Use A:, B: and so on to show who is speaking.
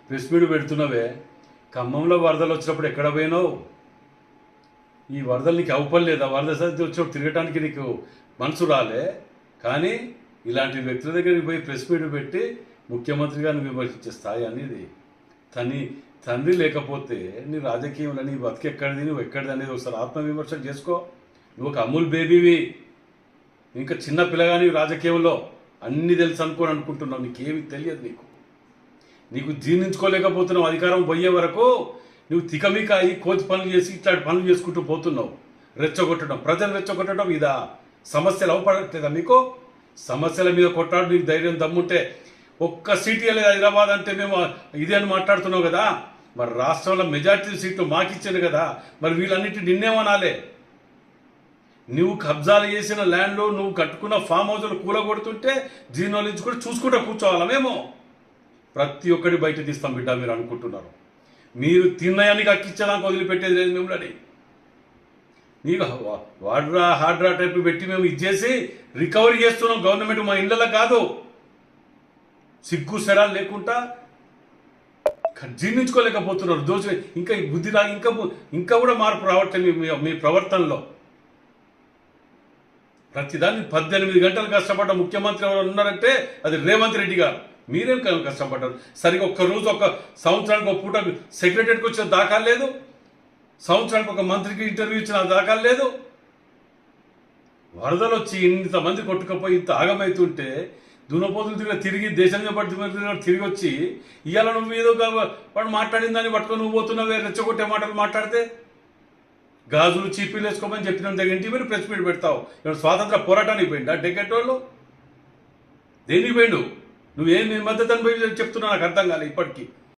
A: Press meet పెడుతున్నావే, ఖమ్మంలో వరదలు వచ్చినప్పుడు ఎక్కడ పోయినావు? ఈ వరదలు నీకు అవపడలేదా? వరద సరిగ్గా వచ్చినప్పుడు తిరగటానికి నీకు మనసు రాలే? కానీ ఇలాంటి వ్యక్తుల దగ్గరికి పోయి ప్రెస్ మీట్ పెట్టి ముఖ్యమంత్రి గారిని విమర్శించే స్థాయి అనేది తండ్రి లేకపోతే నీ రాజకీయంలో నీ బతికెక్కడిది, నువ్వు ఎక్కడిది అనేది ఒకసారి ఆత్మవిమర్శ చేసుకో. నువ్వు ఒక అమూల్ బేబీవి, ఇంకా చిన్న పిల్లగాని రాజకీయంలో అన్నీ తెలుసు అనుకుంటున్నావు. నీకేమి తెలియదు. నీకు జీర్ణించుకోలేకపోతున్నావు. అధికారం పోయే వరకు నువ్వు తికమిక అయ్యి కోతి పనులు చేసి ఇట్లాంటి పనులు చేసుకుంటూ పోతున్నావు. రెచ్చగొట్టడం, ప్రజలు రెచ్చగొట్టడం ఇదా? సమస్యలు అవపడట్లేదా మీకు? సమస్యల మీద కొట్టాడు నీకు ధైర్యం దమ్ముంటే ఒక్క సీటు లేదు హైదరాబాద్ అంటే మేము ఇదే అని మాట్లాడుతున్నావు కదా. మరి రాష్ట్రంలో మెజార్టీ సీట్లు మాకిచ్చారు కదా, మరి వీళ్ళన్నిటి నిన్నేమనాలే? నువ్వు కబ్జాలు చేసిన ల్యాండ్లో నువ్వు కట్టుకున్న ఫామ్ హౌస్లు కూలగొడుతుంటే జీర్ణోలించుకుంటూ చూసుకుంటూ కూర్చోవాలా మేము? ప్రతి ఒక్కటి బయట తీస్తాం బిడ్డ. మీరు అనుకుంటున్నారు మీరు తిన్నయానికి అక్కించడానికి వదిలిపెట్టేది లేదు మిమ్మల్ని. నీకు వాడ్రా హార్డ్రా టైప్ పెట్టి మేము ఇచ్చేసి రికవరీ చేస్తున్నాం గవర్నమెంట్, మా ఇళ్ళలో కాదు. సిగ్గు శరాలు లేకుండా జీర్ణించుకోలేకపోతున్నారు. దోష ఇంకా బుద్ధి రాగి ఇంకా కూడా మార్పు రావట్లేదు మీ ప్రవర్తనలో. ప్రతిదాన్ని 18 గంటలు కష్టపడ్డ ముఖ్యమంత్రి ఎవరు ఉన్నారంటే అది రేవంత్ రెడ్డి గారు. మీరేం కష్టపడ్డారు? సరిగ్గా ఒక్కరోజు ఒక సంవత్సరానికి ఒక పూట సెక్రటరీకి వచ్చిన దాఖలు లేదు, సంవత్సరానికి ఒక మంత్రికి ఇంటర్వ్యూ ఇచ్చిన దాఖలు లేదు. వరదలు వచ్చి ఇంతమంది కొట్టుకపోయి ఇంత ఆగమవుతుంటే దునపోతులు తిరిగి దేశంగా పట్టి తిరిగి వచ్చి ఇవాళ నువ్వు ఏదో వాడు మాట్లాడిందని పట్టుకొని నువ్వు పోతున్నావే రెచ్చగొట్టే మాటలు మాట్లాడితే గాజులు చీపీలు వేసుకోమని చెప్పిన దగ్గర ఇంటి మీరు ప్రెస్ మీట్ పెడతావు. ఇప్పుడు స్వాతంత్ర పోరాటానికి పోయిండా డెకెట్ వాళ్ళు? దేనికి పోయిండు? నువ్వేం మద్దతు అని పోయి చెప్తున్నా నాకు అర్థం కాలే ఇప్పటికీ.